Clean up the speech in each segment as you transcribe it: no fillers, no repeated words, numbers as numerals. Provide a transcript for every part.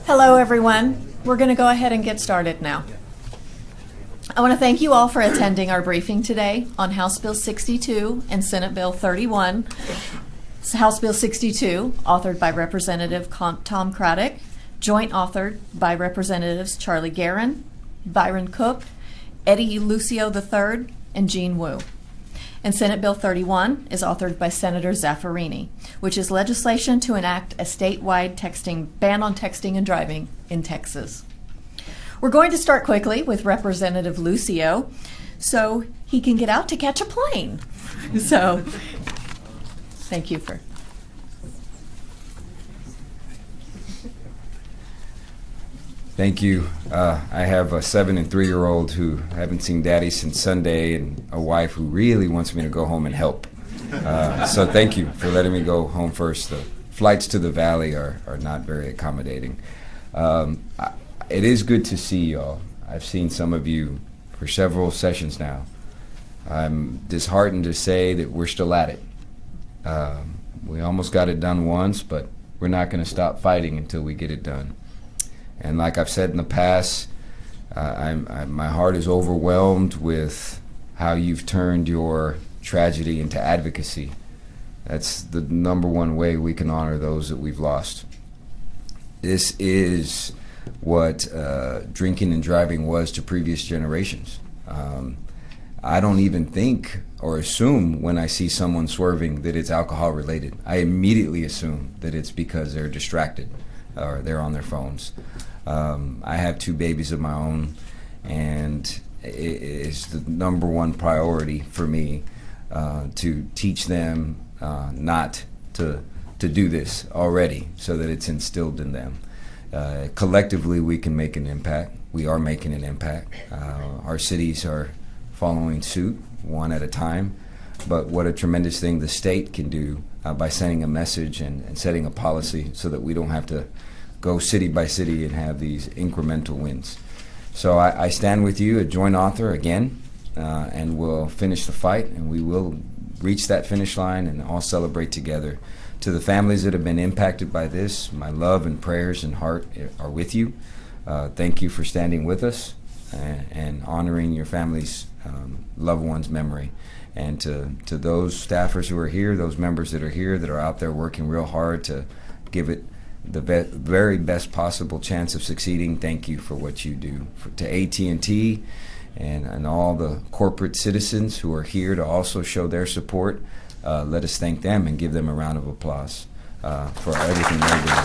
Hello, everyone. We're going to go ahead and get started now. I want to thank you all for attending our briefing today on House Bill 62 and Senate Bill 31. House Bill 62, authored by Representative Tom Craddock, joint authored by Representatives Charlie Guerin, Byron Cook, Eddie Lucio III, and Jean Wu. And Senate Bill 31 is authored by Senator Zaffirini, which is legislation to enact a statewide ban on texting and driving in Texas. We're going to start quickly with Representative Lucio so he can get out to catch a plane. So, thank you for... Thank you. I have a 7- and 3-year-old who haven't seen Daddy since Sunday, and a wife who really wants me to go home and help. So thank you for letting me go home first. The flights to the Valley are not very accommodating. It is good to see y'all. I've seen some of you for several sessions now. I'm disheartened to say that we're still at it. We almost got it done once, but we're not going to stop fighting until we get it done. And like I've said in the past, my heart is overwhelmed with how you've turned your tragedy into advocacy. That's the number one way we can honor those that we've lost. This is what drinking and driving was to previous generations. I don't even think or assume when I see someone swerving that it's alcohol related. I immediately assume that it's because they're distracted or they're on their phones. I have 2 babies of my own, and it is the number one priority for me to teach them not to do this already, so that it's instilled in them. Collectively, we can make an impact. We are making an impact. Our cities are following suit, one at a time. But what a tremendous thing the state can do by sending a message and setting a policy so that we don't have to go city by city and have these incremental wins. So I stand with you, a joint author again, and we'll finish the fight, and we will reach that finish line and all celebrate together. To the families that have been impacted by this, my love and prayers and heart are with you. Thank you for standing with us and honoring your family's loved one's memory. And to those staffers who are here, those members that are here that are out there working real hard to give it the very best possible chance of succeeding, thank you for what you do. To AT&T and all the corporate citizens who are here to also show their support, let us thank them and give them a round of applause for everything they're doing.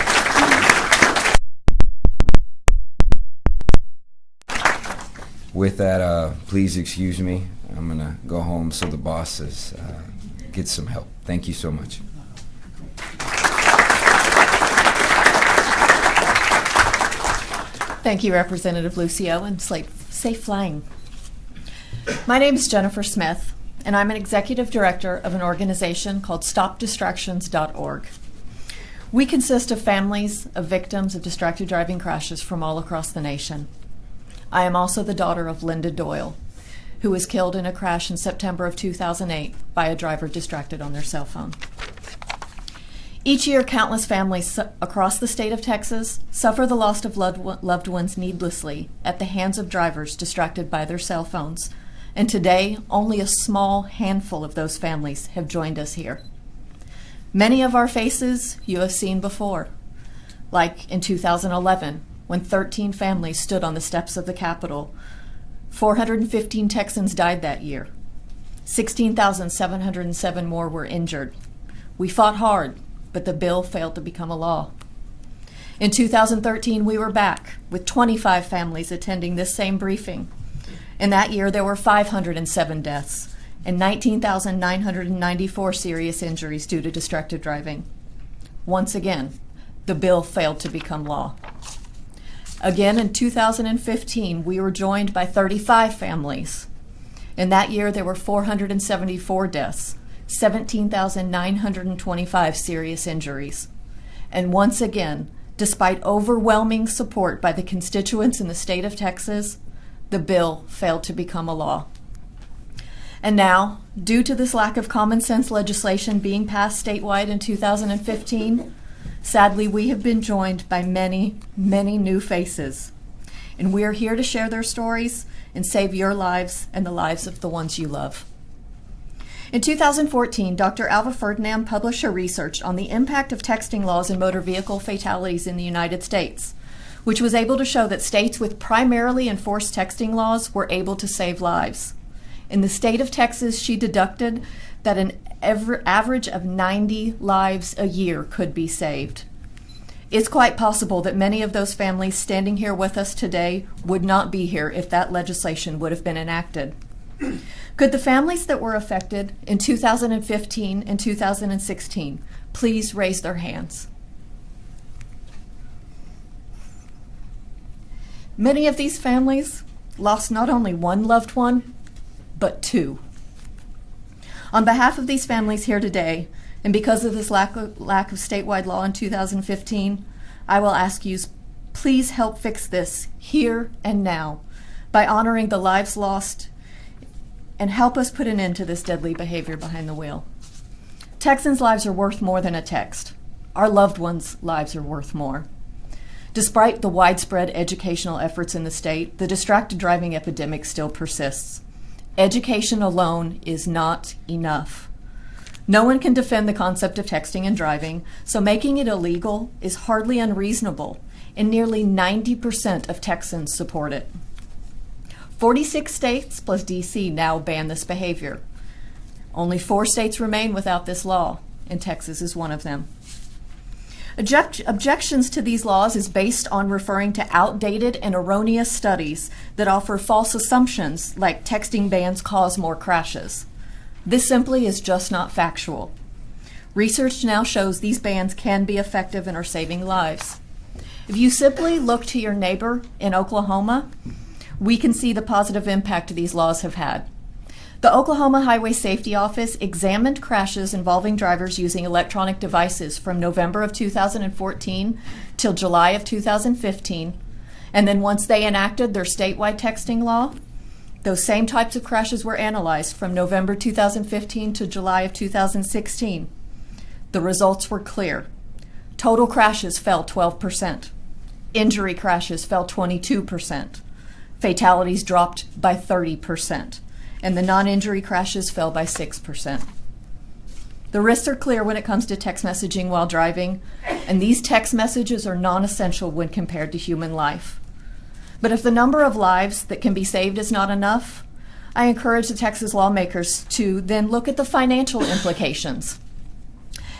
With that, please excuse me. I'm going to go home so the bosses get some help. Thank you so much. Thank you, Representative Lucio, and safe flying. My name is Jennifer Smith, and I'm an executive director of an organization called StopDistractions.org. We consist of families of victims of distracted driving crashes from all across the nation. I am also the daughter of Linda Doyle, who was killed in a crash in September of 2008 by a driver distracted on their cell phone. Each year, countless families across the state of Texas suffer the loss of loved ones needlessly at the hands of drivers distracted by their cell phones. And today, only a small handful of those families have joined us here. Many of our faces you have seen before, like in 2011, when 13 families stood on the steps of the Capitol. 415 Texans died that year. 16,707 more were injured. We fought hard. but the bill failed to become a law. In 2013, we were back with 25 families attending this same briefing. In that year, there were 507 deaths and 19,994 serious injuries due to distracted driving. Once again, the bill failed to become law. Again, in 2015, we were joined by 35 families. In that year, there were 474 deaths, 17,925 serious injuries. And once again, despite overwhelming support by the constituents in the state of Texas, the bill failed to become a law. And now, due to this lack of common sense legislation being passed statewide in 2015, sadly, we have been joined by many, many new faces. And we are here to share their stories and save your lives and the lives of the ones you love. In 2014, Dr. Alva Ferdinand published her research on the impact of texting laws and motor vehicle fatalities in the United States, which was able to show that states with primarily enforced texting laws were able to save lives. In the state of Texas, she deducted that an average of 90 lives a year could be saved. It's quite possible that many of those families standing here with us today would not be here if that legislation would have been enacted. Could the families that were affected in 2015 and 2016 please raise their hands? Many of these families lost not only one loved one, but two. On behalf of these families here today, and because of this lack of statewide law in 2015, I will ask you, please help fix this here and now by honoring the lives lost and help us put an end to this deadly behavior behind the wheel. Texans' lives are worth more than a text. Our loved ones' lives are worth more. Despite the widespread educational efforts in the state, the distracted driving epidemic still persists. Education alone is not enough. No one can defend the concept of texting and driving, so making it illegal is hardly unreasonable, and nearly 90% of Texans support it. 46 states plus DC now ban this behavior. Only 4 states remain without this law, and Texas is one of them. Objections to these laws is based on referring to outdated and erroneous studies that offer false assumptions like texting bans cause more crashes. This simply is just not factual. Research now shows these bans can be effective and are saving lives. If you simply look to your neighbor in Oklahoma, we can see the positive impact these laws have had. The Oklahoma Highway Safety Office examined crashes involving drivers using electronic devices from November of 2014 till July of 2015, and then once they enacted their statewide texting law, those same types of crashes were analyzed from November 2015 to July of 2016. The results were clear. Total crashes fell 12%. Injury crashes fell 22%. Fatalities dropped by 30%. And the non-injury crashes fell by 6%. The risks are clear when it comes to text messaging while driving, and these text messages are non-essential when compared to human life. But if the number of lives that can be saved is not enough, I encourage the Texas lawmakers to then look at the financial implications.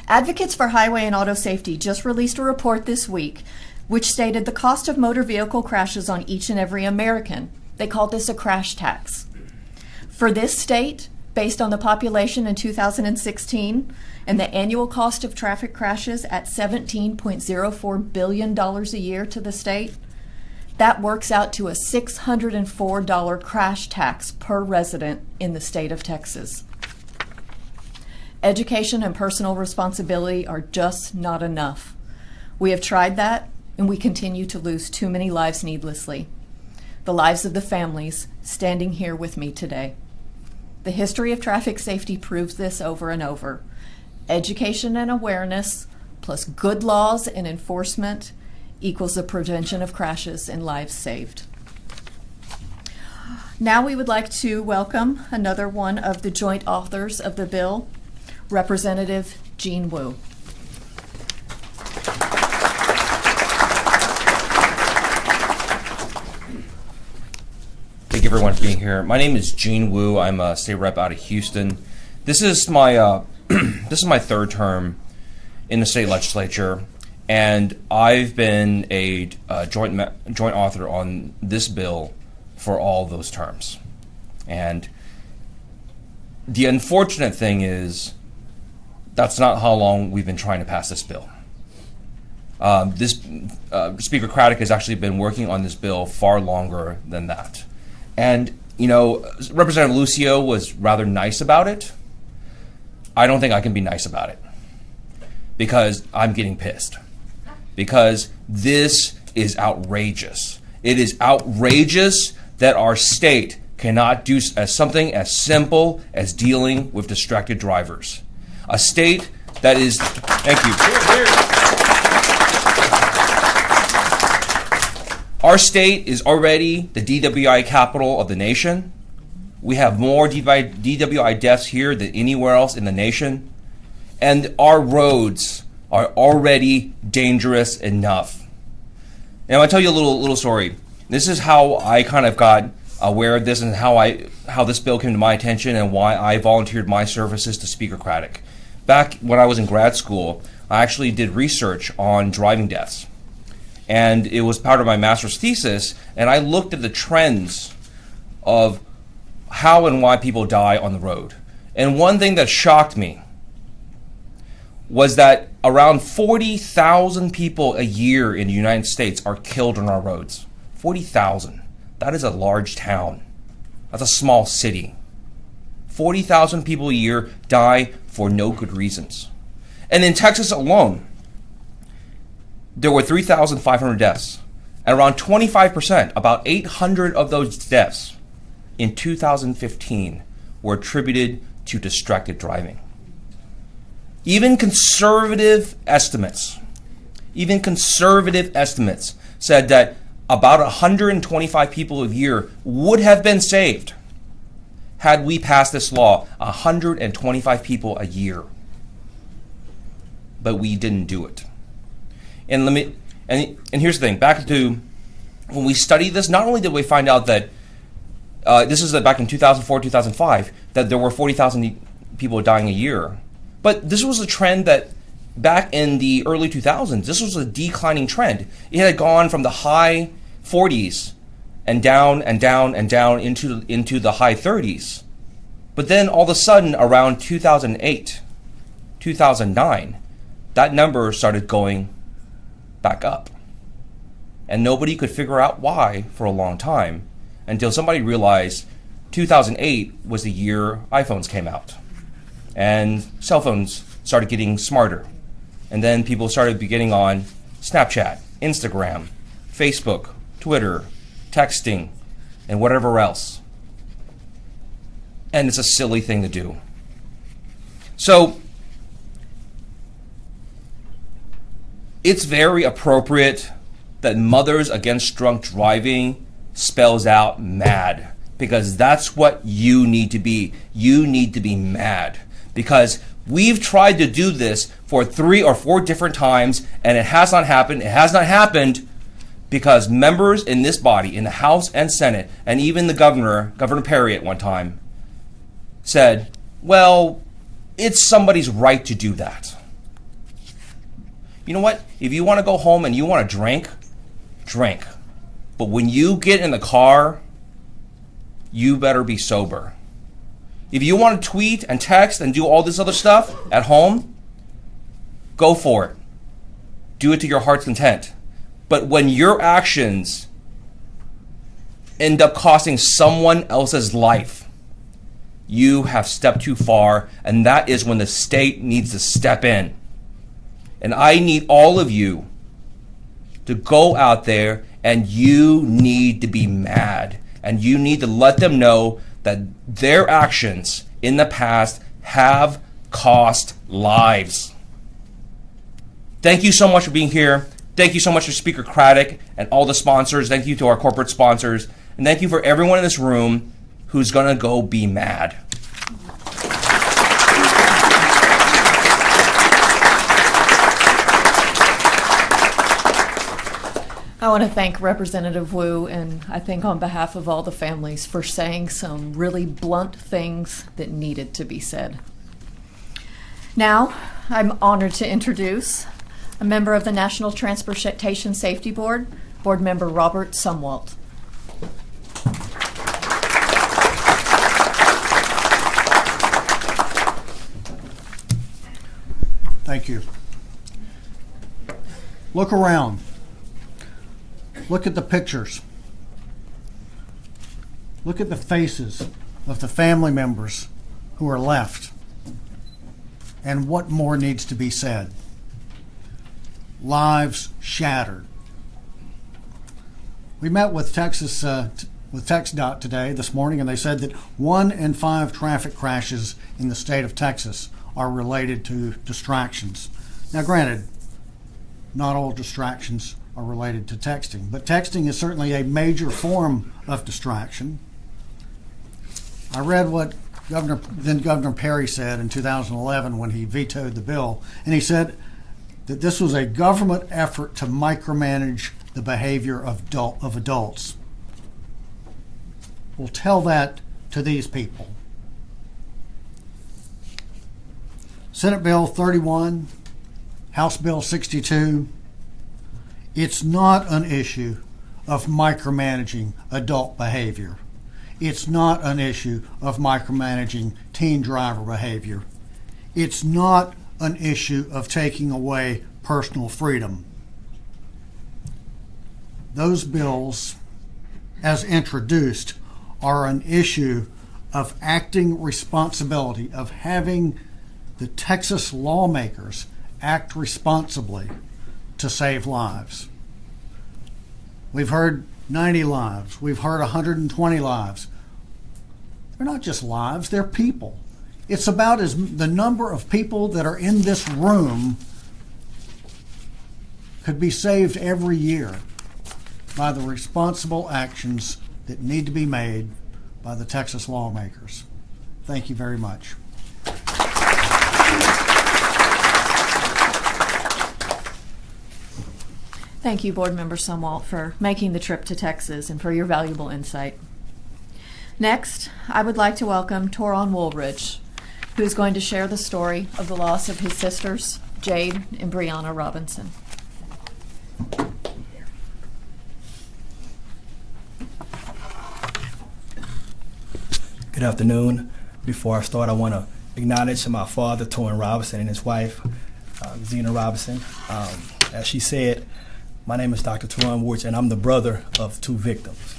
Advocates for Highway and Auto Safety just released a report this week which stated the cost of motor vehicle crashes on each and every American. They called this a crash tax. For this state, based on the population in 2016 and the annual cost of traffic crashes at $17.04 billion a year to the state, that works out to a $604 crash tax per resident in the state of Texas. Education and personal responsibility are just not enough. We have tried that, and we continue to lose too many lives needlessly. The lives of the families standing here with me today. The history of traffic safety proves this over and over. Education and awareness, plus good laws and enforcement, equals the prevention of crashes and lives saved. Now we would like to welcome another one of the joint authors of the bill, Representative Jean Wu. Thank you everyone for being here. My name is Jean Wu. I'm a state rep out of Houston. This is my this is my third term in the state legislature, and I've been a joint author on this bill for all those terms. And the unfortunate thing is that's not how long we've been trying to pass this bill. Speaker Craddock has actually been working on this bill far longer than that. And, you know, Representative Lucio was rather nice about it. I don't think I can be nice about it because I'm getting pissed. Because this is outrageous. It is outrageous that our state cannot do something as simple as dealing with distracted drivers. A state that is, thank you. Our state is already the DWI capital of the nation. We have more DWI deaths here than anywhere else in the nation. And our roads are already dangerous enough. And I'm gonna tell you a little story. This is how I kind of got aware of this and how this bill came to my attention and why I volunteered my services to Speaker Craddock. Back when I was in grad school, I actually did research on driving deaths. And it was part of my master's thesis, and I looked at the trends of how and why people die on the road. And one thing that shocked me was that around 40,000 people a year in the United States are killed on our roads. 40,000. That is a large town. That's a small city. 40,000 people a year die for no good reasons. And in Texas alone, there were 3,500 deaths. And around 25%, about 800 of those deaths in 2015 were attributed to distracted driving. Even conservative estimates said that about 125 people a year would have been saved had we passed this law. 125 people a year. But we didn't do it. And here's the thing, back to when we studied this, not only did we find out that this is back in 2004, 2005, that there were 40,000 people dying a year, but this was a trend that back in the early 2000s, this was a declining trend. It had gone from the high 40s and down and down and down into the high 30s. But then all of a sudden around 2008, 2009, that number started going back up. And nobody could figure out why for a long time until somebody realized 2008 was the year iPhones came out. And cell phones started getting smarter. And then people started getting on Snapchat, Instagram, Facebook, Twitter, texting, and whatever else. And it's a silly thing to do. So it's very appropriate that Mothers Against Drunk Driving spells out MAD, because that's what you need to be. You need to be mad, because we've tried to do this for 3 or 4 different times and it has not happened. It has not happened because members in this body, in the House and Senate, and even the Governor Perry at one time, said, well, it's somebody's right to do that. You know what? If you want to go home and you want to drink, drink. But when you get in the car, you better be sober. If you want to tweet and text and do all this other stuff at home, go for it. Do it to your heart's content. But when your actions end up costing someone else's life, you have stepped too far, and that is when the state needs to step in. And I need all of you to go out there, and you need to be mad. And you need to let them know that their actions in the past have cost lives. Thank you so much for being here. Thank you so much to Speaker Craddock and all the sponsors. Thank you to our corporate sponsors. And thank you for everyone in this room who's going to go be mad. I want to thank Representative Wu, and I think on behalf of all the families, for saying some really blunt things that needed to be said. Now, I'm honored to introduce a member of the National Transportation Safety Board, Board Member Robert Sumwalt. Thank you. Look around. Look at the pictures. Look at the faces of the family members who are left. And what more needs to be said? Lives shattered. We met with with TxDOT today, this morning, and they said that 1 in 5 traffic crashes in the state of Texas are related to distractions. Now, granted, not all distractions are related to texting, but texting is certainly a major form of distraction. I read what then Governor Perry said in 2011 when he vetoed the bill, and he said that this was a government effort to micromanage the behavior of adults. Well, tell that to these people. Senate Bill 31, House Bill 62, it's not an issue of micromanaging adult behavior. It's not an issue of micromanaging teen driver behavior. It's not an issue of taking away personal freedom. Those bills, as introduced, are an issue of acting responsibility, of having the Texas lawmakers act responsibly to save lives. We've heard 90 lives. We've heard 120 lives. They're not just lives, they're people. It's about the number of people that are in this room could be saved every year by the responsible actions that need to be made by the Texas lawmakers. Thank you very much. Thank you, Board Member Sumwalt, for making the trip to Texas and for your valuable insight. Next, I would like to welcome Toron Woolridge, who is going to share the story of the loss of his sisters, Jade and Brianna Robinson. Good afternoon. Before I start, I want to acknowledge my father, Torin Robinson, and his wife, Zena Robinson. As she said, my name is Dr. Toron Woolridge, and I'm the brother of 2 victims.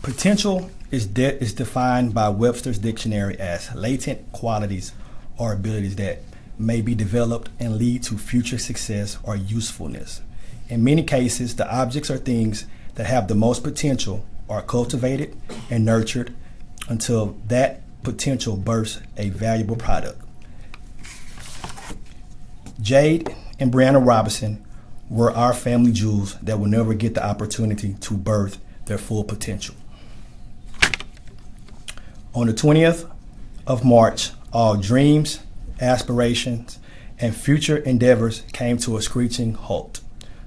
Potential is defined by Webster's dictionary as latent qualities or abilities that may be developed and lead to future success or usefulness. In many cases, the objects or things that have the most potential are cultivated and nurtured until that potential bursts a valuable product. Jade and Brianna Robinson were our family jewels that will never get the opportunity to birth their full potential. On the 20th of March, all dreams, aspirations, and future endeavors came to a screeching halt.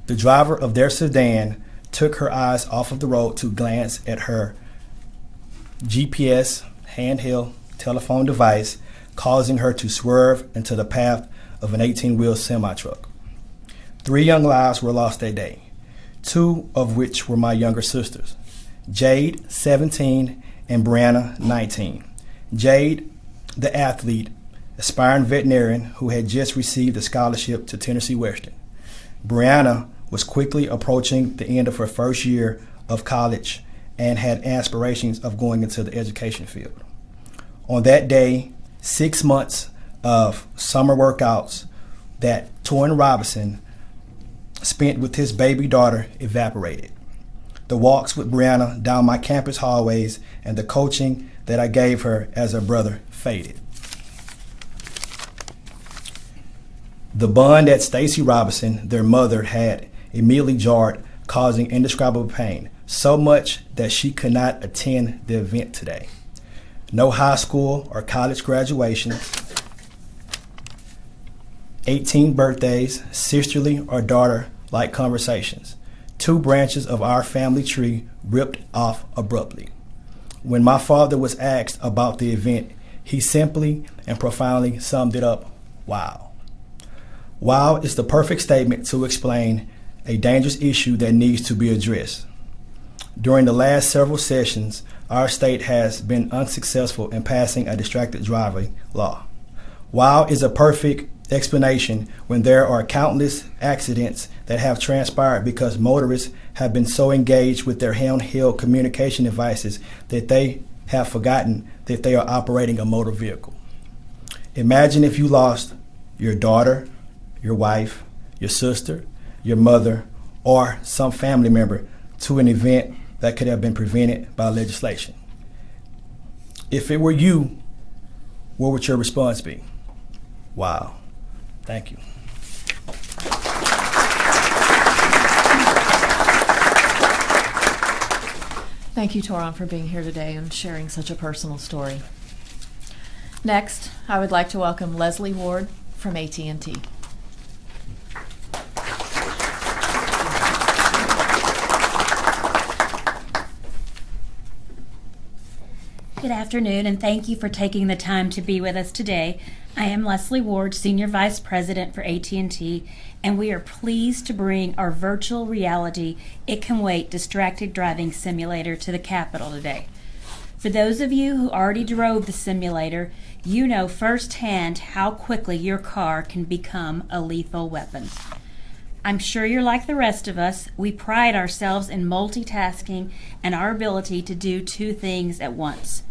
The driver of their sedan took her eyes off of the road to glance at her GPS handheld telephone device, causing her to swerve into the path of an 18-wheel semi-truck. 3 young lives were lost that day, 2 of which were my younger sisters, Jade, 17, and Brianna, 19. Jade, the athlete, aspiring veterinarian who had just received a scholarship to Tennessee Western. Brianna was quickly approaching the end of her first year of college and had aspirations of going into the education field. On that day, 6 months of summer workouts that Torin Robinson spent with his baby daughter evaporated. The walks with Brianna down my campus hallways and the coaching that I gave her as her brother faded. The bond that Stacy Robinson, their mother, had immediately jarred, causing indescribable pain, so much that she could not attend the event today. No high school or college graduations, 18 birthdays, sisterly or daughter-like conversations. 2 branches of our family tree ripped off abruptly. When my father was asked about the event, he simply and profoundly summed it up, wow. Wow is the perfect statement to explain a dangerous issue that needs to be addressed. During the last several sessions, our state has been unsuccessful in passing a distracted driving law. Wow is a perfect explanation when there are countless accidents that have transpired because motorists have been so engaged with their handheld communication devices that they have forgotten that they are operating a motor vehicle. Imagine if you lost your daughter, your wife, your sister, your mother, or some family member to an event that could have been prevented by legislation. If it were you, what would your response be? Wow. Thank you. Thank you, Toron, for being here today and sharing such a personal story. Next, I would like to welcome Leslie Ward from AT&T. Good afternoon, and thank you for taking the time to be with us today. I am Leslie Ward, Senior Vice President for AT&T, and we are pleased to bring our virtual reality It Can Wait Distracted Driving Simulator to the Capitol today. For those of you who already drove the simulator, you know firsthand how quickly your car can become a lethal weapon. I'm sure you're like the rest of us. We pride ourselves in multitasking and our ability to do two things at once.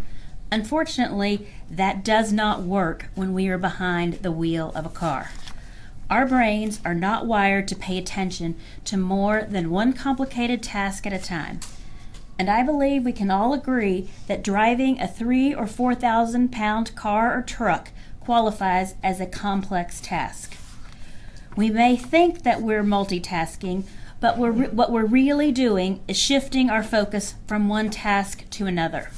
Unfortunately, that does not work when we are behind the wheel of a car. Our brains are not wired to pay attention to more than one complicated task at a time. And I believe we can all agree that driving a 3,000 or 4,000 pound car or truck qualifies as a complex task. We may think that we're multitasking, but what we're really doing is shifting our focus from one task to another.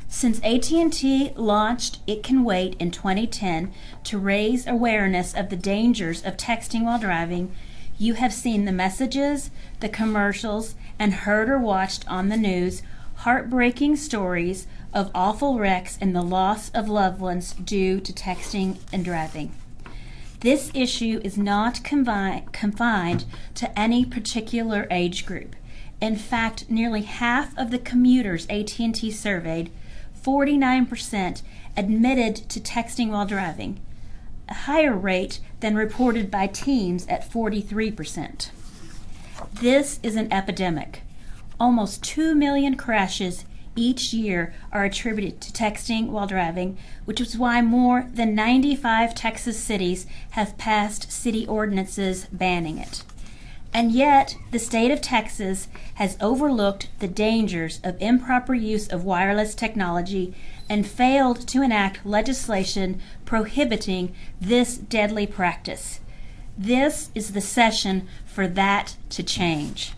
Since AT&T launched It Can Wait in 2010 to raise awareness of the dangers of texting while driving, you have seen the messages, the commercials, and heard or watched on the news heartbreaking stories of awful wrecks and the loss of loved ones due to texting and driving. This issue is not confined to any particular age group. In fact, nearly half of the commuters AT&T surveyed, 49%, admitted to texting while driving, a higher rate than reported by teens at 43%. This is an epidemic. Almost 2 million crashes each year are attributed to texting while driving, which is why more than 95 Texas cities have passed city ordinances banning it. And yet, the state of Texas has overlooked the dangers of improper use of wireless technology and failed to enact legislation prohibiting this deadly practice. This is the session for that to change.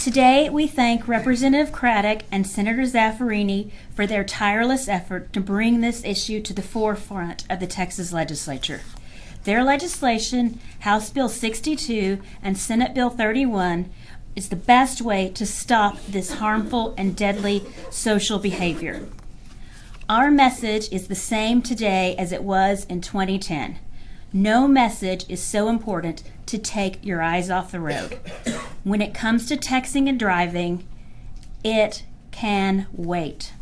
Today, we thank Representative Craddock and Senator Zaffirini for their tireless effort to bring this issue to the forefront of the Texas legislature. Their legislation, House Bill 62 and Senate Bill 31, is the best way to stop this harmful and deadly social behavior. Our message is the same today as it was in 2010. No message is so important to take your eyes off the road. When it comes to texting and driving, it can wait.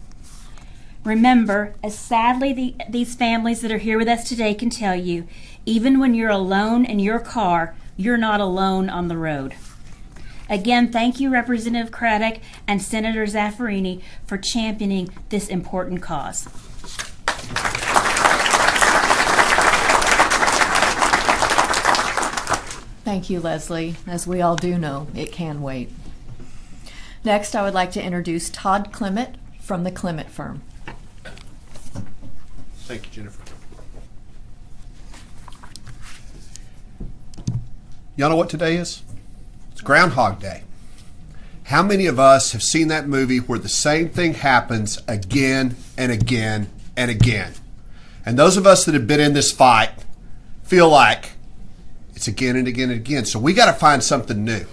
Remember, as sadly these families that are here with us today can tell you, even when you're alone in your car, you're not alone on the road. Again, thank you, Representative Craddock and Senator Zaffirini, for championing this important cause. Thank you, Leslie. As we all do know, it can wait. Next, I would like to introduce Todd Clement from the Clement Firm. Thank you, Jennifer. Y'all know what today is? It's Groundhog Day. How many of us have seen that movie where the same thing happens again and again and again? And those of us that have been in this fight feel like it's again and again and again. So we got to find something new.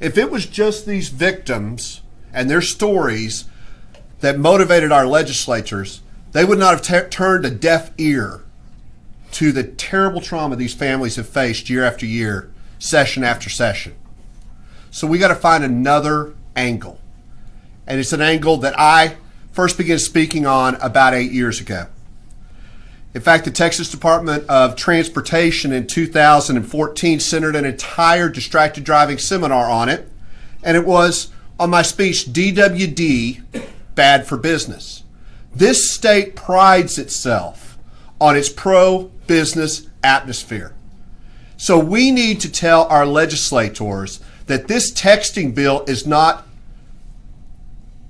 If it was just these victims and their stories that motivated our legislators, they would not have turned a deaf ear to the terrible trauma these families have faced year after year, session after session. So we got to find another angle. And it's an angle that I first began speaking on about 8 years ago. In fact, the Texas Department of Transportation in 2014 centered an entire distracted driving seminar on it, and it was on my speech, DWD, Bad for Business. This state prides itself on its pro-business atmosphere. So we need to tell our legislators that this texting bill is not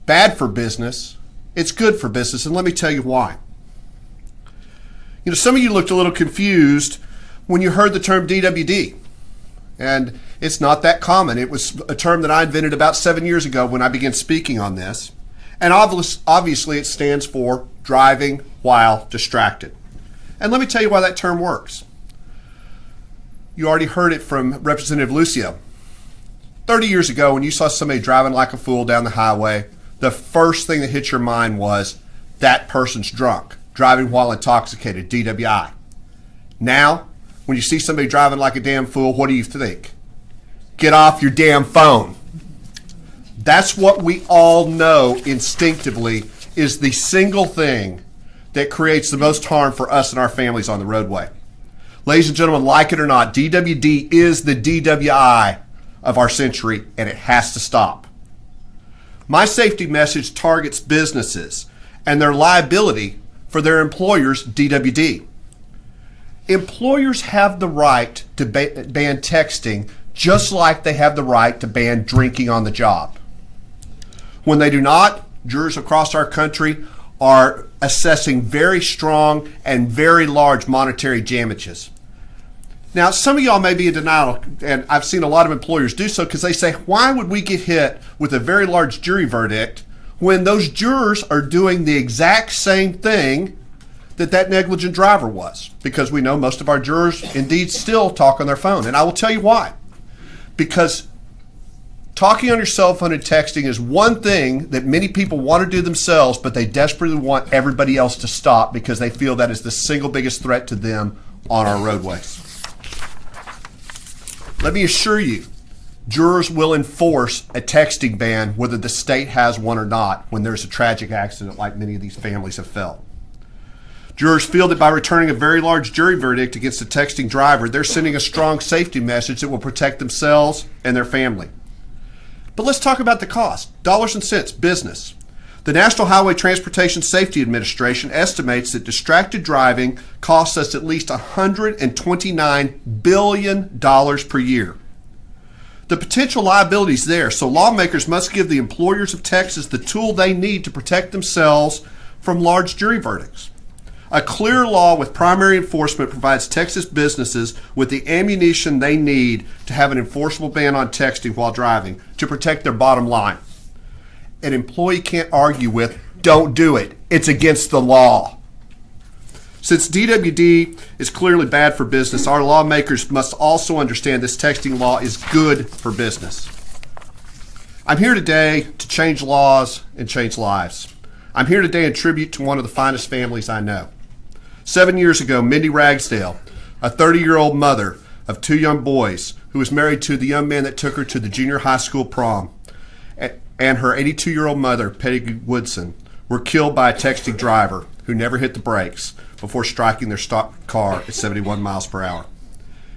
bad for business, it's good for business, and let me tell you why. You know, some of you looked a little confused when you heard the term DWD, and it's not that common. It was a term that I invented about 7 years ago when I began speaking on this, and obviously it stands for driving while distracted. And let me tell you why that term works. You already heard it from Representative Lucio. 30 years ago, when you saw somebody driving like a fool down the highway, the first thing that hit your mind was that person's drunk, driving while intoxicated, DWI. Now, when you see somebody driving like a damn fool, what do you think? Get off your damn phone. That's what we all know instinctively is the single thing that creates the most harm for us and our families on the roadway. Ladies and gentlemen, like it or not, DWD is the DWI of our century, and it has to stop. My safety message targets businesses and their liability for their employers' DWD. Employers have the right to ban texting just like they have the right to ban drinking on the job. When they do not, jurors across our country are assessing very strong and very large monetary damages. Now, some of y'all may be in denial, and I've seen a lot of employers do so because they say, why would we get hit with a very large jury verdict when those jurors are doing the exact same thing that negligent driver was? Because we know most of our jurors indeed still talk on their phone. And I will tell you why. Because talking on your cell phone and texting is one thing that many people want to do themselves, but they desperately want everybody else to stop because they feel that is the single biggest threat to them on our roadways. Let me assure you, jurors will enforce a texting ban whether the state has one or not when there's a tragic accident like many of these families have felt. Jurors feel that by returning a very large jury verdict against a texting driver, they're sending a strong safety message that will protect themselves and their family. But let's talk about the cost. Dollars and cents, business. The National Highway Transportation Safety Administration estimates that distracted driving costs us at least $129 billion per year. The potential liability is there, so lawmakers must give the employers of Texas the tool they need to protect themselves from large jury verdicts. A clear law with primary enforcement provides Texas businesses with the ammunition they need to have an enforceable ban on texting while driving to protect their bottom line. An employee can't argue with, don't do it, it's against the law. Since DWD is clearly bad for business, our lawmakers must also understand this texting law is good for business. I'm here today to change laws and change lives. I'm here today in tribute to one of the finest families I know. 7 years ago, Mindy Ragsdale, a 30-year-old mother of 2 young boys who was married to the young man that took her to the junior high school prom, and her 82-year-old mother, Peggy Woodson, were killed by a texting driver who never hit the brakes before striking their stopped car at 71 miles per hour.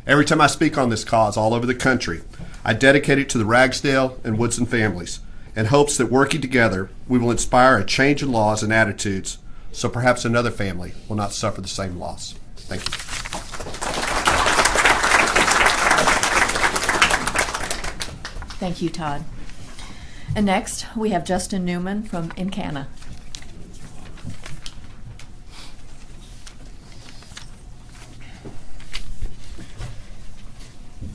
Every time I speak on this cause all over the country, I dedicate it to the Ragsdale and Woodson families in hopes that working together, we will inspire a change in laws and attitudes so perhaps another family will not suffer the same loss. Thank you. Thank you, Todd. And next, we have Justin Newman from Encana.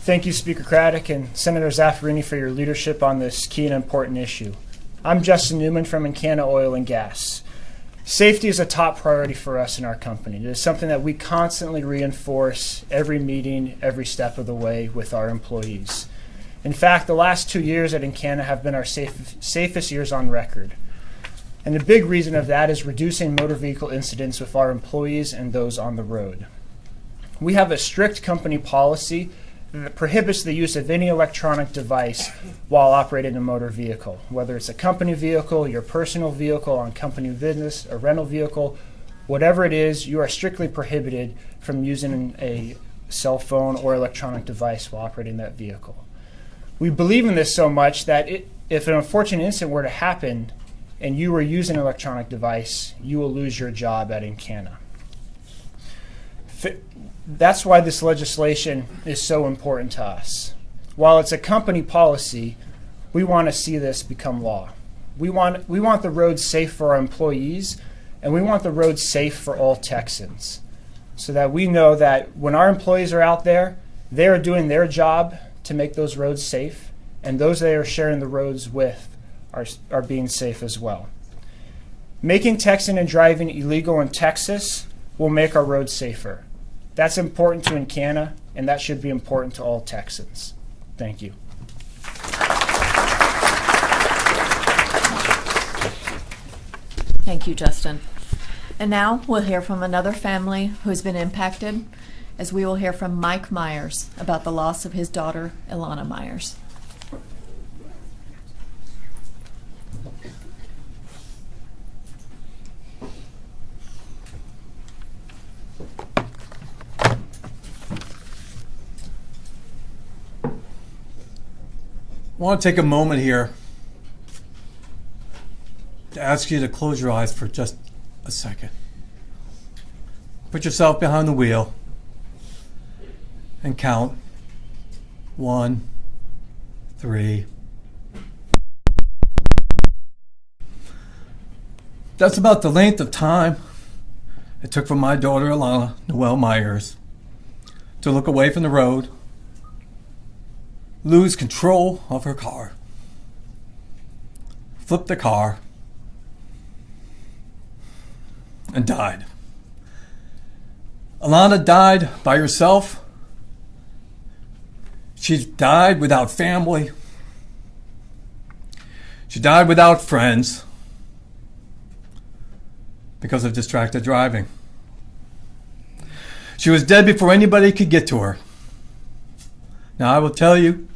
Thank you, Speaker Craddock and Senator Zaffirini, for your leadership on this key and important issue. I'm Justin Newman from Encana Oil and Gas. Safety is a top priority for us in our company. It is something that we constantly reinforce every meeting, every step of the way with our employees. In fact, the last 2 years at Encana have been our safest years on record. And the big reason of that is reducing motor vehicle incidents with our employees and those on the road. We have a strict company policy that prohibits the use of any electronic device while operating a motor vehicle, whether it's a company vehicle, your personal vehicle on company business, a rental vehicle, whatever it is, you are strictly prohibited from using a cell phone or electronic device while operating that vehicle. We believe in this so much that if an unfortunate incident were to happen and you were using an electronic device, you will lose your job at Encana. That's why this legislation is so important to us. While it's a company policy, we want to see this become law. We want the roads safe for our employees, and we want the roads safe for all Texans, so that we know that when our employees are out there, they are doing their job to make those roads safe, and those they are sharing the roads with are being safe as well. Making texting and driving illegal in Texas will make our roads safer. That's important to Encana, and that should be important to all Texans. Thank you. Thank you, Justin. And now we'll hear from another family who's been impacted, as we will hear from Mike Myers about the loss of his daughter, Ilana Myers. I want to take a moment here to ask you to close your eyes for just a second. Put yourself behind the wheel and count 1, 3. That's about the length of time it took for my daughter Ilana Noel Myers to look away from the road, lose control of her car, flip the car, and died. Ilana died by herself. She died without family. She died without friends because of distracted driving. She was dead before anybody could get to her. Now, I will tell you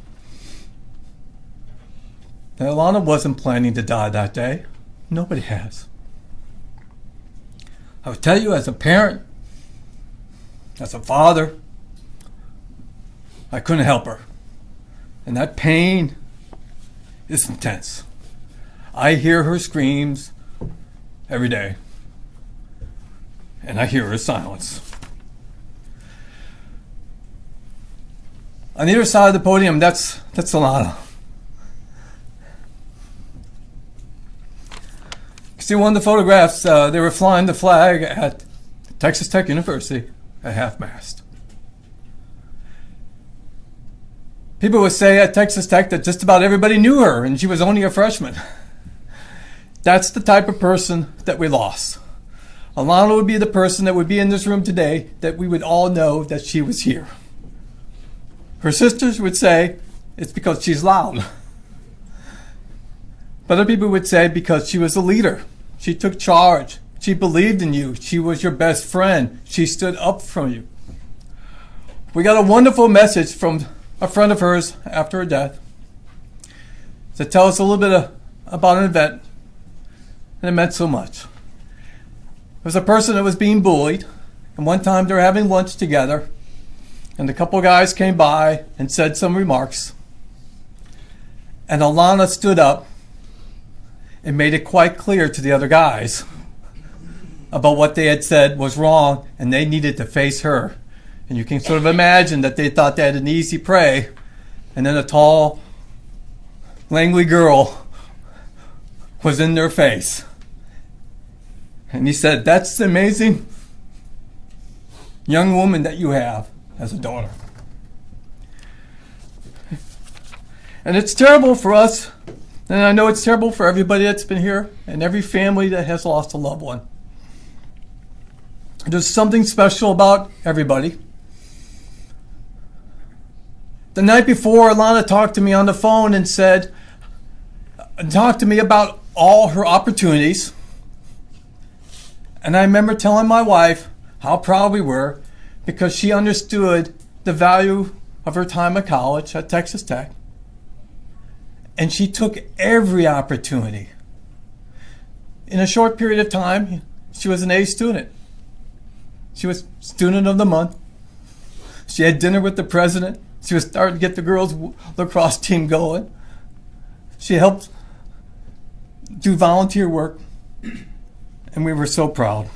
that Ilana wasn't planning to die that day. Nobody has. I will tell you, as a parent, as a father, I couldn't help her. And that pain is intense. I hear her screams every day. And I hear her silence. On either side of the podium, that's Ilana. You see one of the photographs, they were flying the flag at Texas Tech University at half-mast. People would say at Texas Tech that just about everybody knew her and she was only a freshman. That's the type of person that we lost. Ilana would be the person that would be in this room today that we would all know that she was here. Her sisters would say it's because she's loud. But other people would say because she was a leader. She took charge. She believed in you. She was your best friend. She stood up for you. We got a wonderful message from a friend of hers after her death to tell us a little bit about an event, and it meant so much. It was a person that was being bullied, and one time they were having lunch together, and a couple guys came by and said some remarks, and Ilana stood up and made it quite clear to the other guys about what they had said was wrong, and they needed to face her. And you can sort of imagine that they thought they had an easy prey, and then a tall, languid girl was in their face. And he said, "That's the amazing young woman that you have as a daughter." And it's terrible for us, and I know it's terrible for everybody that's been here and every family that has lost a loved one. There's something special about everybody. The night before, Ilana talked to me on the phone and talked to me about all her opportunities. And I remember telling my wife how proud we were because she understood the value of her time at college at Texas Tech. And she took every opportunity. In a short period of time, she was an A student. She was student of the month. She had dinner with the president. She was starting to get the girls' lacrosse team going. She helped do volunteer work, and we were so proud.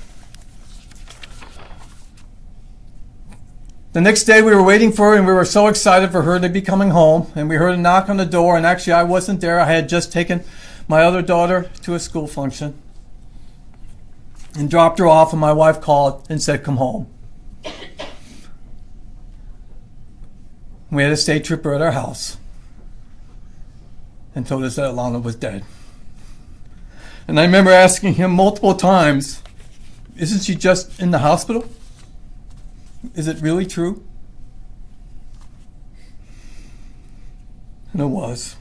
The next day we were waiting for her, and we were so excited for her to be coming home, and we heard a knock on the door, and actually I wasn't there. I had just taken my other daughter to a school function and dropped her off, and my wife called and said, "Come home." We had a state trooper at our house and told us that Alana was dead. And I remember asking him multiple times, "Isn't she just in the hospital? Is it really true?" And it was.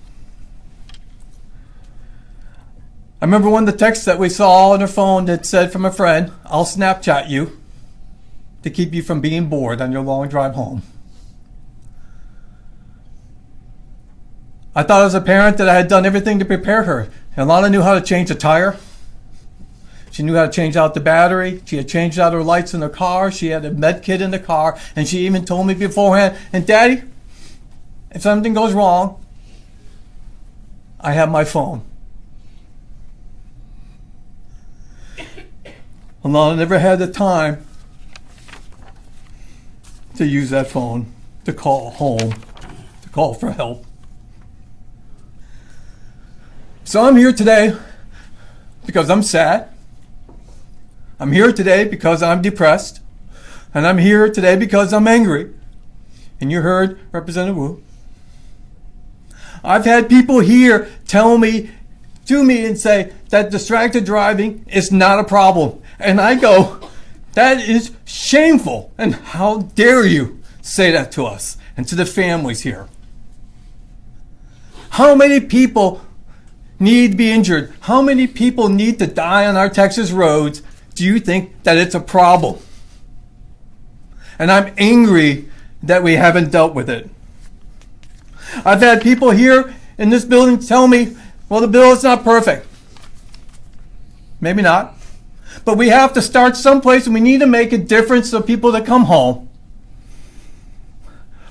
I remember one of the texts that we saw on her phone that said from a friend, "I'll Snapchat you to keep you from being bored on your long drive home." I thought as a parent that I had done everything to prepare her. Alana knew how to change a tire. She knew how to change out the battery. She had changed out her lights in the car. She had a med kit in the car. And she even told me beforehand, "And Daddy, if something goes wrong, I have my phone." Alana never had the time to use that phone, to call home, to call for help. So I'm here today because I'm sad. I'm here today because I'm depressed. And I'm here today because I'm angry. And you heard Representative Wu. I've had people here tell me, to me, and say that distracted driving is not a problem. And I go, that is shameful. And how dare you say that to us and to the families here? How many people need to be injured? How many people need to die on our Texas roads? Do you think that it's a problem? And I'm angry that we haven't dealt with it. I've had people here in this building tell me, well, the bill is not perfect. Maybe not. But we have to start someplace, and we need to make a difference for people to come home.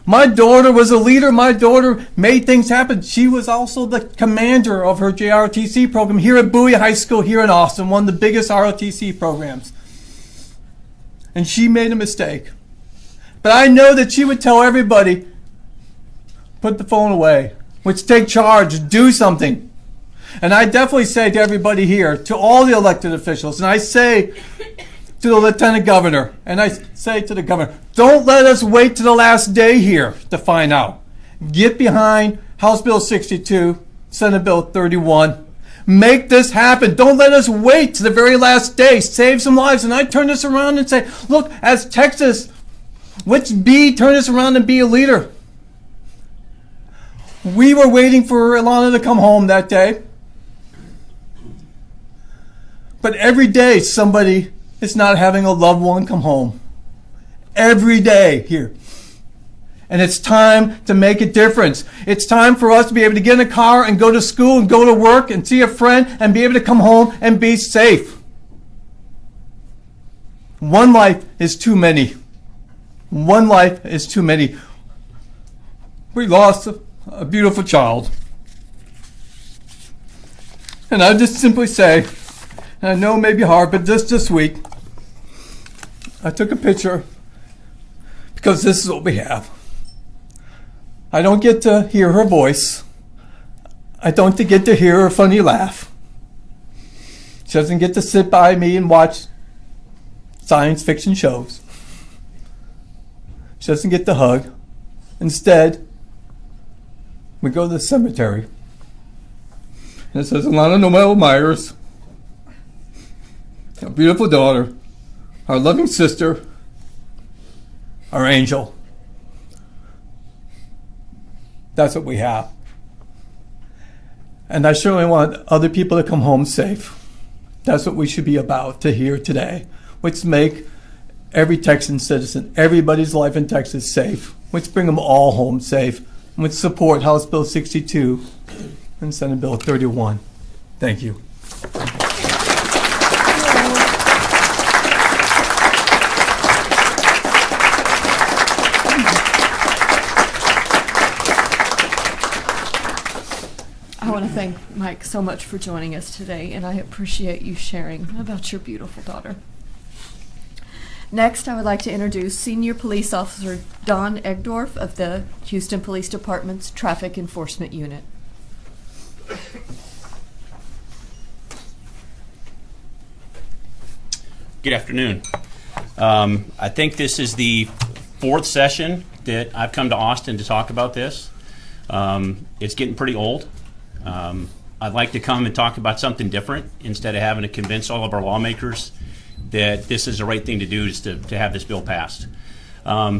My daughter was a leader. My daughter made things happen. She was also the commander of her JROTC program here at Bowie High School here in Austin, one of the biggest ROTC programs. And she made a mistake. But I know that she would tell everybody, put the phone away. Let's take charge, do something. And I definitely say to everybody here, to all the elected officials, and I say to the Lieutenant Governor, and I say to the Governor, don't let us wait to the last day here to find out. Get behind House Bill 62, Senate Bill 31. Make this happen. Don't let us wait to the very last day. Save some lives. And I turn this around and say, look, as Texas, let's turn this around and be a leader. We were waiting for Alana to come home that day. But every day somebody is not having a loved one come home. Every day here. And it's time to make a difference. It's time for us to be able to get in a car and go to school and go to work and see a friend and be able to come home and be safe. One life is too many. One life is too many. We lost a beautiful child. And I just simply say, and I know it may be hard, but just this week, I took a picture because this is what we have. I don't get to hear her voice. I don't get to hear her funny laugh. She doesn't get to sit by me and watch science fiction shows. She doesn't get to hug. Instead, we go to the cemetery. And it says, Alana Noel Myers, our beautiful daughter, our loving sister, our angel. That's what we have. And I certainly want other people to come home safe. That's what we should be about to hear today. Let's make every Texan citizen, everybody's life in Texas safe. Let's bring them all home safe. And let's support House Bill 62 and Senate Bill 31. Thank you. I want to thank Mike so much for joining us today, and I appreciate you sharing about your beautiful daughter. Next, I would like to introduce Senior Police Officer Don Egdorf of the Houston Police Department's Traffic Enforcement Unit. Good afternoon. I think this is the fourth session that I've come to Austin to talk about this. It's getting pretty old. I'd like to come and talk about something different instead of having to convince all of our lawmakers that this is the right thing to do is to have this bill passed.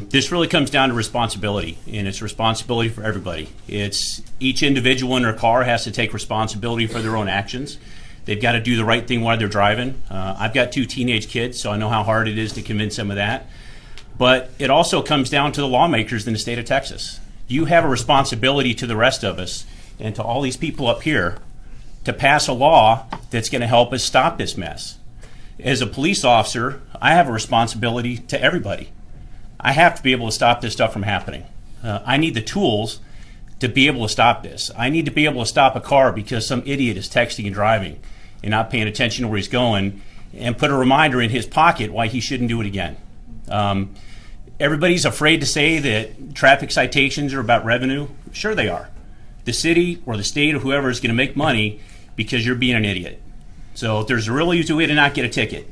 This really comes down to responsibility, and it's responsibility for everybody. It's each individual in their car has to take responsibility for their own actions. They've got to do the right thing while they're driving. I've got 2 teenage kids, so I know how hard it is to convince them of that. But it also comes down to the lawmakers in the state of Texas. You have a responsibility to the rest of us and to all these people up here to pass a law that's going to help us stop this mess. As a police officer, I have a responsibility to everybody. I have to be able to stop this stuff from happening. I need the tools to be able to stop this. I need to be able to stop a car because some idiot is texting and driving and not paying attention to where he's going, and put a reminder in his pocket why he shouldn't do it again. Everybody's afraid to say that traffic citations are about revenue. Sure they are. The city or the state or whoever is going to make money because you're being an idiot. So if there's a real easy way to not get a ticket,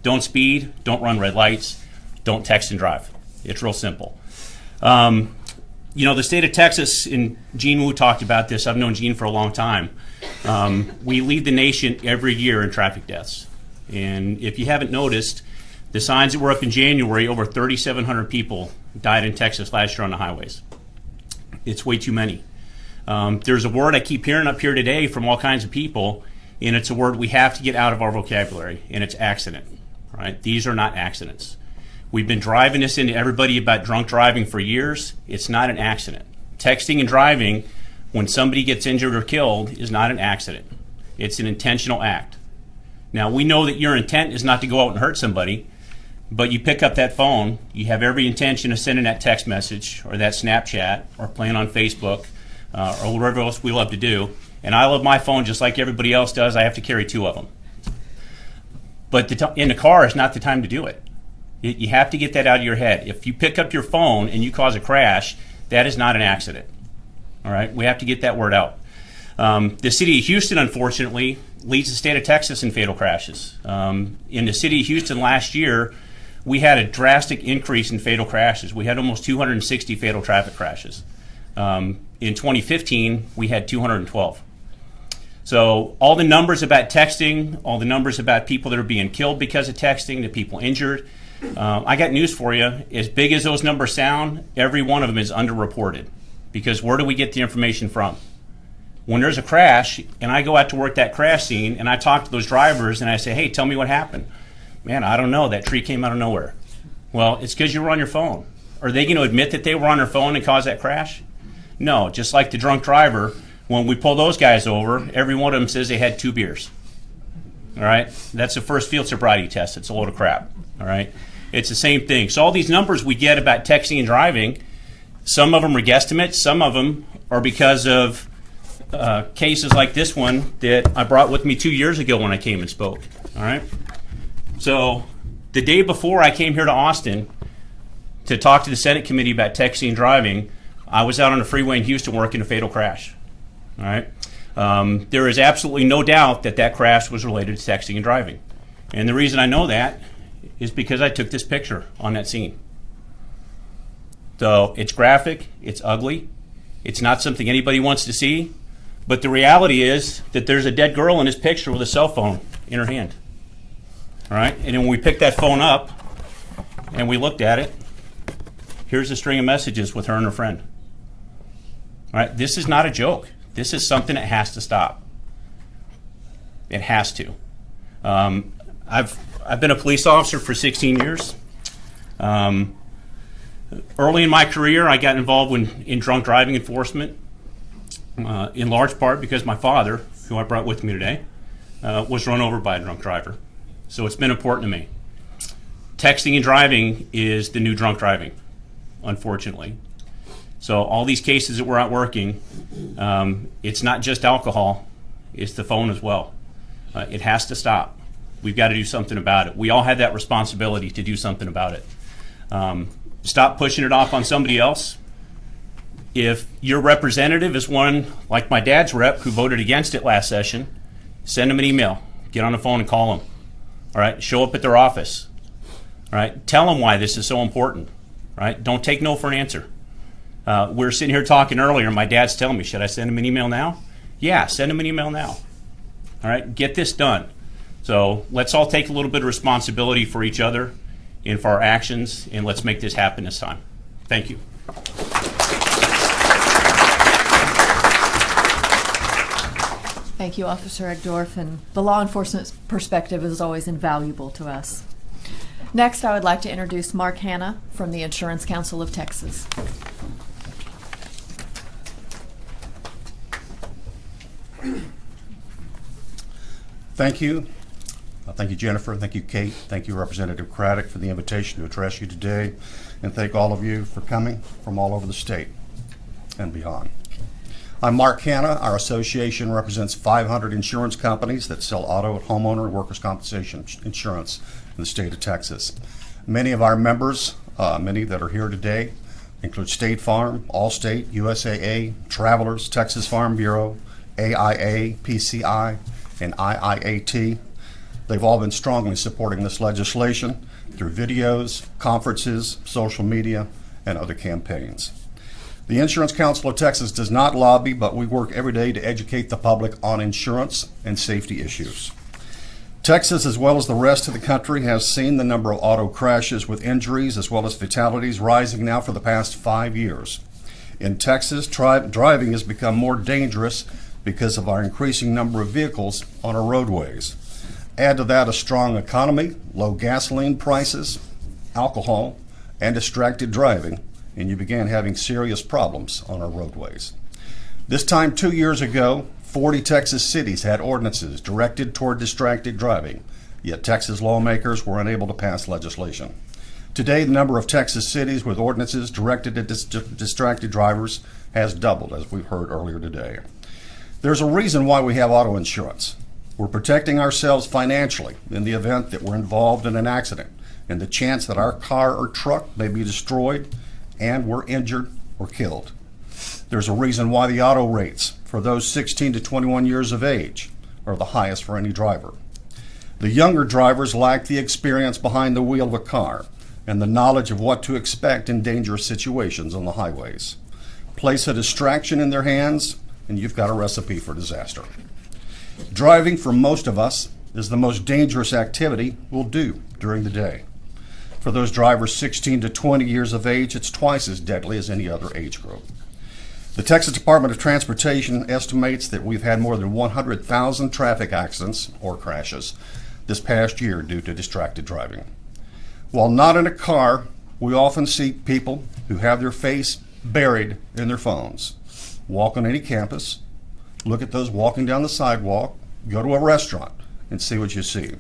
don't speed, don't run red lights, don't text and drive. It's real simple. You know, the state of Texas, and Gene Wu talked about this, I've known Gene for a long time. We lead the nation every year in traffic deaths. And if you haven't noticed, the signs that were up in January, over 3,700 people died in Texas last year on the highways. It's way too many. There's a word I keep hearing up here today from all kinds of people, and it's a word we have to get out of our vocabulary, and it's accident. Right? These are not accidents. We've been driving this into everybody about drunk driving for years. It's not an accident. Texting and driving when somebody gets injured or killed is not an accident. It's an intentional act. Now, we know that your intent is not to go out and hurt somebody, but you pick up that phone, you have every intention of sending that text message or that Snapchat or playing on Facebook or whatever else we love to do. And I love my phone just like everybody else does. I have to carry 2 of them. But in the car is not the time to do it. You have to get that out of your head. If you pick up your phone and you cause a crash, that is not an accident. All right? We have to get that word out. The city of Houston, unfortunately, leads the state of Texas in fatal crashes. In the city of Houston last year, we had a drastic increase in fatal crashes. We had almost 260 fatal traffic crashes. In 2015, we had 212. So all the numbers about texting, all the numbers about people that are being killed because of texting, the people injured, I got news for you. As big as those numbers sound, every one of them is underreported. Because where do we get the information from? When there's a crash, and I go out to work that crash scene, and I talk to those drivers, and I say, hey, tell me what happened. Man, I don't know. That tree came out of nowhere. Well, it's because you were on your phone. Are they going to admit that they were on their phone and caused that crash? No. Just like the drunk driver, when we pull those guys over, every one of them says they had 2 beers. All right? That's the first field sobriety test. It's a load of crap. All right? It's the same thing. So all these numbers we get about texting and driving, some of them are guesstimates. Some of them are because of cases like this one that I brought with me 2 years ago when I came and spoke. All right? So the day before I came here to Austin to talk to the Senate committee about texting and driving, I was out on the freeway in Houston working a fatal crash. All right? There is absolutely no doubt that that crash was related to texting and driving. And the reason I know that is because I took this picture on that scene. So it's graphic, it's ugly, it's not something anybody wants to see, but the reality is that there's a dead girl in this picture with a cell phone in her hand. All right? And then when we picked that phone up and we looked at it, here's a string of messages with her and her friend. All right? This is not a joke. This is something that has to stop. It has to. I've been a police officer for 16 years. Early in my career, I got involved in drunk driving enforcement, in large part because my father, who I brought with me today, was run over by a drunk driver. So it's been important to me. Texting and driving is the new drunk driving, unfortunately. So all these cases that we're out working, it's not just alcohol, it's the phone as well. It has to stop. We've got to do something about it. We all have that responsibility to do something about it. Stop pushing it off on somebody else. If your representative is one like my dad's rep who voted against it last session, send them an email. Get on the phone and call them. All right, show up at their office. All right, tell them why this is so important. All right, don't take no for an answer. We were sitting here talking earlier, and my dad's telling me, should I send him an email now? Yeah, send him an email now. All right, get this done. So let's all take a little bit of responsibility for each other and for our actions, and let's make this happen this time. Thank you. Thank you, Officer Egdorf, and the law enforcement perspective is always invaluable to us. Next, I would like to introduce Mark Hanna from the Insurance Council of Texas. Thank you. Thank you, Jennifer. Thank you, Kate. Thank you, Representative Craddock, for the invitation to address you today. And thank all of you for coming from all over the state and beyond. I'm Mark Hanna. Our association represents 500 insurance companies that sell auto, homeowner, and workers' compensation insurance in the state of Texas. Many of our members, many that are here today, include State Farm, Allstate, USAA, Travelers, Texas Farm Bureau, AIA, PCI, and IIAT. They've all been strongly supporting this legislation through videos, conferences, social media, and other campaigns. The Insurance Council of Texas does not lobby, but we work every day to educate the public on insurance and safety issues. Texas, as well as the rest of the country, has seen the number of auto crashes with injuries as well as fatalities rising now for the past 5 years. In Texas, driving has become more dangerous because of our increasing number of vehicles on our roadways. Add to that a strong economy, low gasoline prices, alcohol, and distracted driving, and you began having serious problems on our roadways. This time 2 years ago, 40 Texas cities had ordinances directed toward distracted driving, yet Texas lawmakers were unable to pass legislation. Today, the number of Texas cities with ordinances directed at distracted drivers has doubled, as we've heard earlier today. There's a reason why we have auto insurance. We're protecting ourselves financially in the event that we're involved in an accident and the chance that our car or truck may be destroyed and we're injured or killed. There's a reason why the auto rates for those 16 to 21 years of age are the highest for any driver. The younger drivers lack the experience behind the wheel of a car and the knowledge of what to expect in dangerous situations on the highways. Place a distraction in their hands and you've got a recipe for disaster. Driving for most of us is the most dangerous activity we'll do during the day. For those drivers 16 to 20 years of age, it's twice as deadly as any other age group. The Texas Department of Transportation estimates that we've had more than 100,000 traffic accidents or crashes this past year due to distracted driving. While not in a car, we often see people who have their face buried in their phones. Walk on any campus, look at those walking down the sidewalk, go to a restaurant, and see what you see.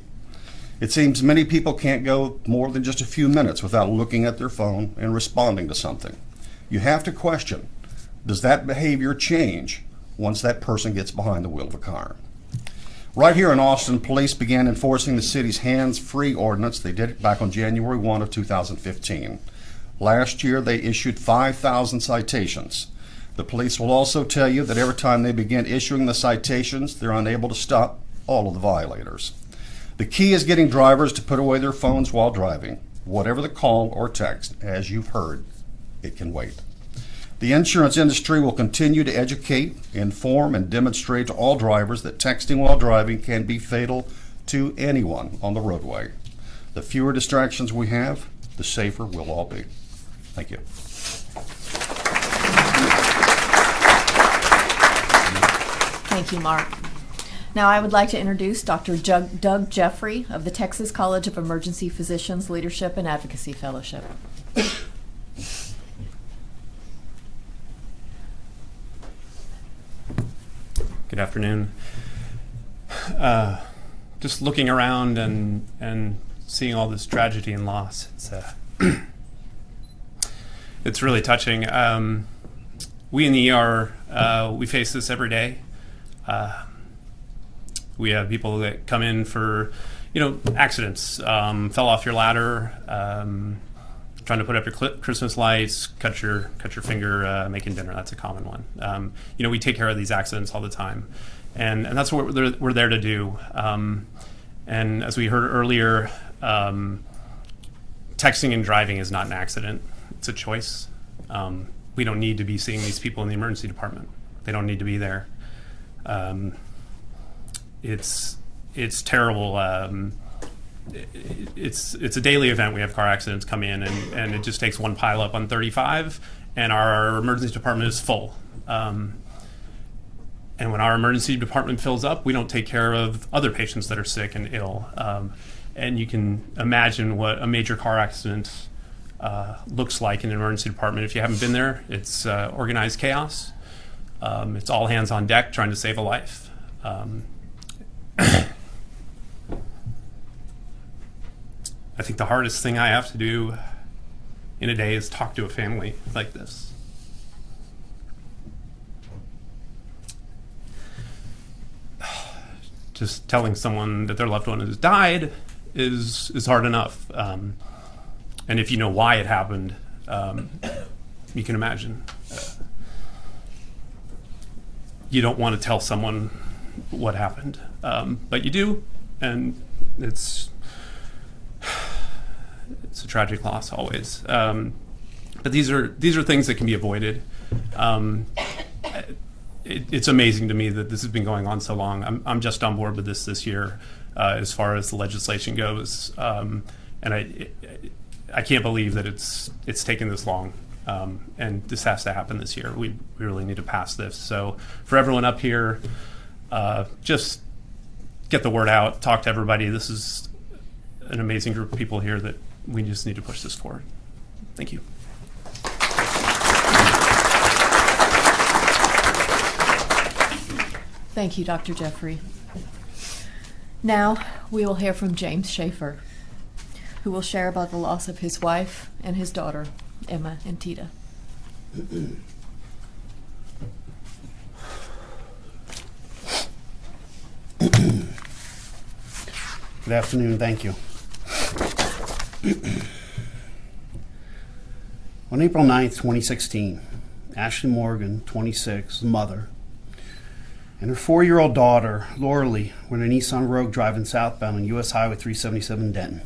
It seems many people can't go more than just a few minutes without looking at their phone and responding to something. You have to question, does that behavior change once that person gets behind the wheel of a car? Right here in Austin, police began enforcing the city's hands-free ordinance. They did it back on January 1 of 2015. Last year, they issued 5,000 citations. The police will also tell you that every time they begin issuing the citations, they're unable to stop all of the violators. The key is getting drivers to put away their phones while driving. Whatever the call or text, as you've heard, it can wait. The insurance industry will continue to educate, inform, and demonstrate to all drivers that texting while driving can be fatal to anyone on the roadway. The fewer distractions we have, the safer we'll all be. Thank you. Thank you, Mark. Now I would like to introduce Dr. Doug Jeffrey of the Texas College of Emergency Physicians Leadership and Advocacy Fellowship. Good afternoon. Just looking around and seeing all this tragedy and loss, it's really touching. We in the ER, we face this every day. We have people that come in for, accidents, fell off your ladder, trying to put up your Christmas lights, cut your finger making dinner. That's a common one. We take care of these accidents all the time, and that's what we're there to do. And as we heard earlier, texting and driving is not an accident. It's a choice. We don't need to be seeing these people in the emergency department. They don't need to be there. It's terrible. It's a daily event. We have car accidents come in, and it just takes one pile up on 35, and our emergency department is full. And when our emergency department fills up, we don't take care of other patients that are sick and ill. And you can imagine what a major car accident looks like in an emergency department. If you haven't been there, it's organized chaos. It's all hands on deck trying to save a life. I think the hardest thing I have to do in a day is talk to a family like this. Just telling someone that their loved one has died is hard enough. And if you know why it happened, you can imagine. You don't want to tell someone what happened, but you do, and it's a tragic loss always. But these are things that can be avoided. It's amazing to me that this has been going on so long. I'm just on board with this year as far as the legislation goes, and I can't believe that it's taken this long. And this has to happen this year. We really need to pass this. So for everyone up here, just get the word out, talk to everybody. This is an amazing group of people here that we just need to push this forward. Thank you. Thank you, Dr. Jeffrey. Now we will hear from James Schaefer, who will share about the loss of his wife and his daughter, Emma and Tita. Good afternoon, thank you. On April 9th, 2016, Ashley Morgan, 26, mother, and her 4-year-old daughter, Laura Lee, were in a Nissan Rogue driving southbound on US Highway 377 Denton.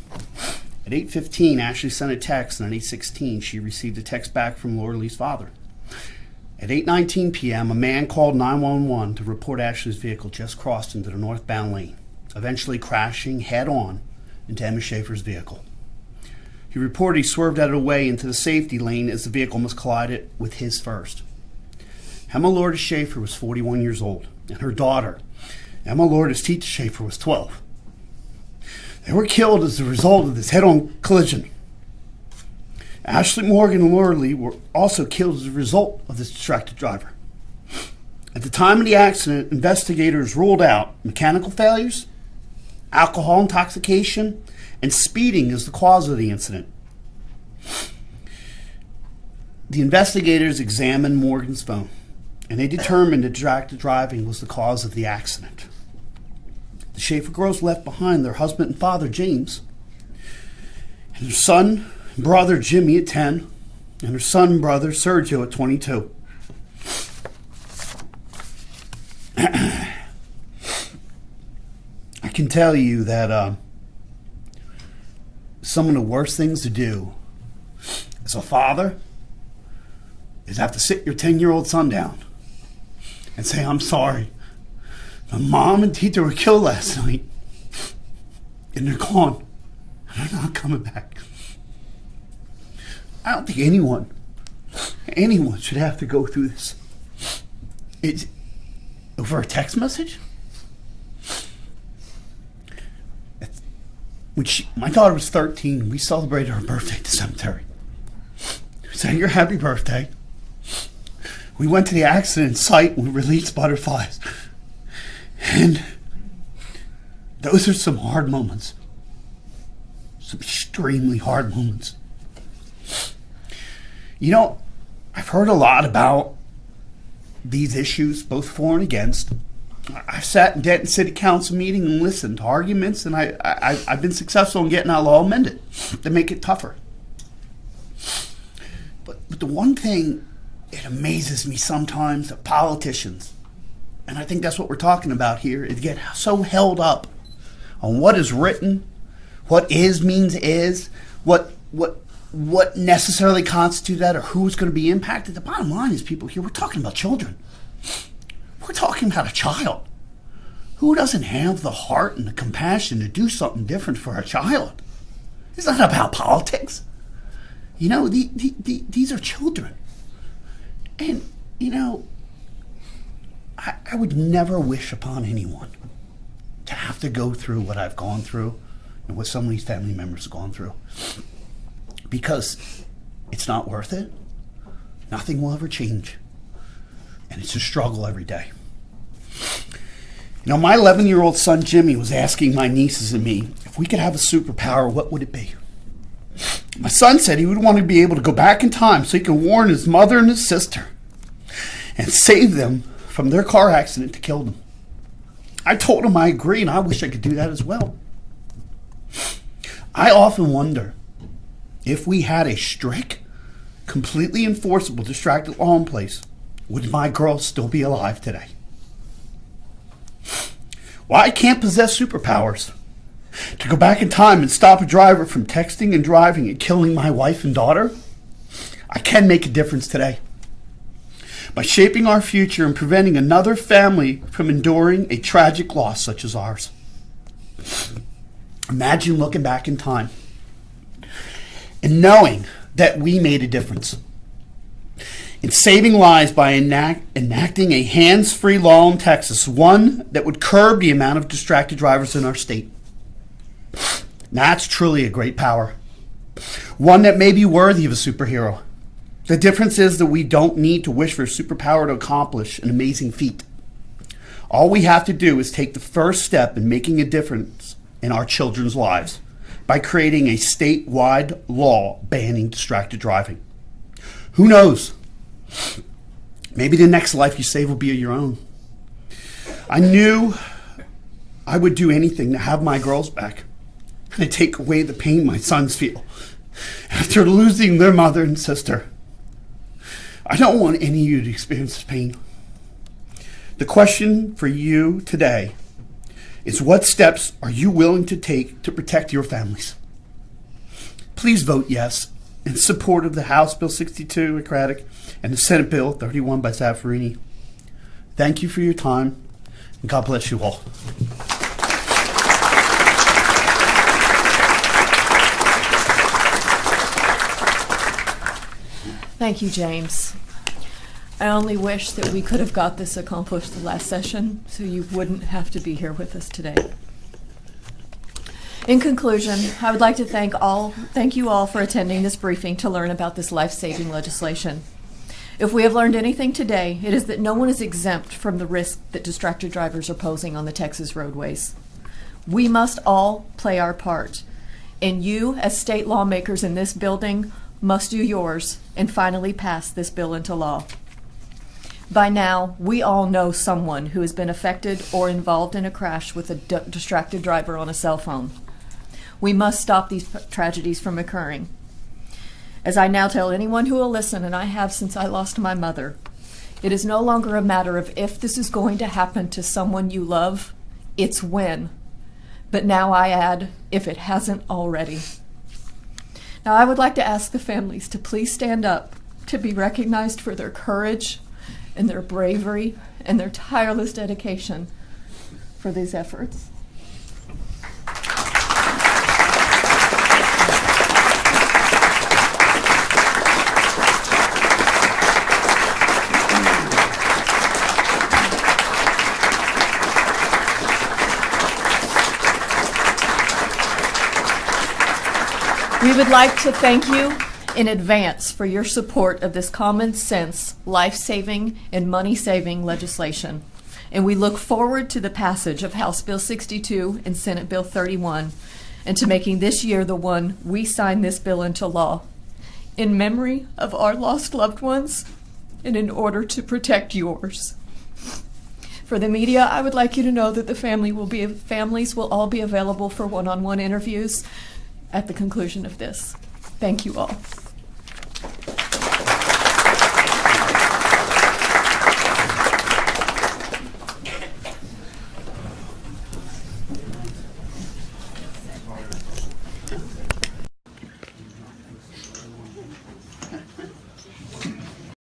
At 8:15, Ashley sent a text, and at 8:16, she received a text back from Laura Lee's father. At 8:19 p.m., a man called 911 to report Ashley's vehicle just crossed into the northbound lane, eventually crashing head-on into Emma Schaefer's vehicle. He reported he swerved out of the way into the safety lane as the vehicle almost collided with his first. Emma Lourdes Schaefer was 41 years old, and her daughter, Emma Lourdes Tita Schaefer, was 12. They were killed as a result of this head-on collision. Ashley Morgan and Laura Lee were also killed as a result of this distracted driver. At the time of the accident, investigators ruled out mechanical failures, alcohol intoxication, and speeding as the cause of the incident. The investigators examined Morgan's phone, and they determined that distracted driving was the cause of the accident. The Schaefer girls left behind their husband and father, James, and their son and brother, Jimmy, at 10, and her son and brother, Sergio, at 22. I can tell you that some of the worst things to do as a father is have to sit your 10-year-old son down and say, I'm sorry. My mom and Tita were killed last night, and they're gone, and they're not coming back. I don't think anyone should have to go through this. over a text message? When my daughter was 13, we celebrated her birthday at the cemetery. We sang her happy birthday. We went to the accident site and we released butterflies. And those are some hard moments. Some extremely hard moments. You know, I've heard a lot about these issues, both for and against. I've sat in Denton City Council meeting and listened to arguments, and I've been successful in getting that law amended to make it tougher. But the one thing, it amazes me sometimes that politicians, and I think that's what we're talking about here, is get so held up on what is written, what is means is, what necessarily constitutes that, or who's going to be impacted. The bottom line is, people here, we're talking about children. We're talking about a child. Who doesn't have the heart and the compassion to do something different for a child? It's not about politics. You know, these are children. And, you know, I would never wish upon anyone to have to go through what I've gone through and what some of these family members have gone through. Because it's not worth it. Nothing will ever change. And it's a struggle every day. You know, my 11-year-old son Jimmy was asking my nieces and me, if we could have a superpower, what would it be? My son said he would want to be able to go back in time so he could warn his mother and his sister and save them from their car accident to kill them. I told him I agree, and I wish I could do that as well. I often wonder if we had a strict, completely enforceable distracted law in place, would my girls still be alive today? Well, I can't possess superpowers to go back in time and stop a driver from texting and driving and killing my wife and daughter. I can make a difference today by shaping our future and preventing another family from enduring a tragic loss such as ours. Imagine looking back in time and knowing that we made a difference in saving lives by enacting a hands-free law in Texas, one that would curb the amount of distracted drivers in our state. That's truly a great power, one that may be worthy of a superhero. The difference is that we don't need to wish for a superpower to accomplish an amazing feat. All we have to do is take the first step in making a difference in our children's lives by creating a statewide law banning distracted driving. Who knows? Maybe the next life you save will be your own. I knew I would do anything to have my girls back and to take away the pain my sons feel after losing their mother and sister. I don't want any of you to experience this pain. The question for you today is, what steps are you willing to take to protect your families? Please vote yes in support of the House Bill 62 by Craddock and the Senate Bill 31 by Zaffarini. Thank you for your time, and God bless you all. Thank you, James. I only wish that we could have got this accomplished the last session so you wouldn't have to be here with us today. In conclusion, I would like to thank you all for attending this briefing to learn about this life-saving legislation. If we have learned anything today, it is that no one is exempt from the risk that distracted drivers are posing on the Texas roadways. We must all play our part, and you, as state lawmakers in this building, must do yours and finally pass this bill into law. By now, we all know someone who has been affected or involved in a crash with a distracted driver on a cell phone. We must stop these tragedies from occurring. As I now tell anyone who will listen, and I have since I lost my mother, it is no longer a matter of if this is going to happen to someone you love, it's when. But now I add, if it hasn't already. Now I would like to ask the families to please stand up to be recognized for their courage and their bravery and their tireless dedication for these efforts. We would like to thank you in advance for your support of this common sense, life-saving, and money-saving legislation. And we look forward to the passage of House Bill 62 and Senate Bill 31, and to making this year the one we sign this bill into law. In memory of our lost loved ones, and in order to protect yours. For the media, I would like you to know that the families will all be available for one-on-one interviews at the conclusion of this. Thank you all.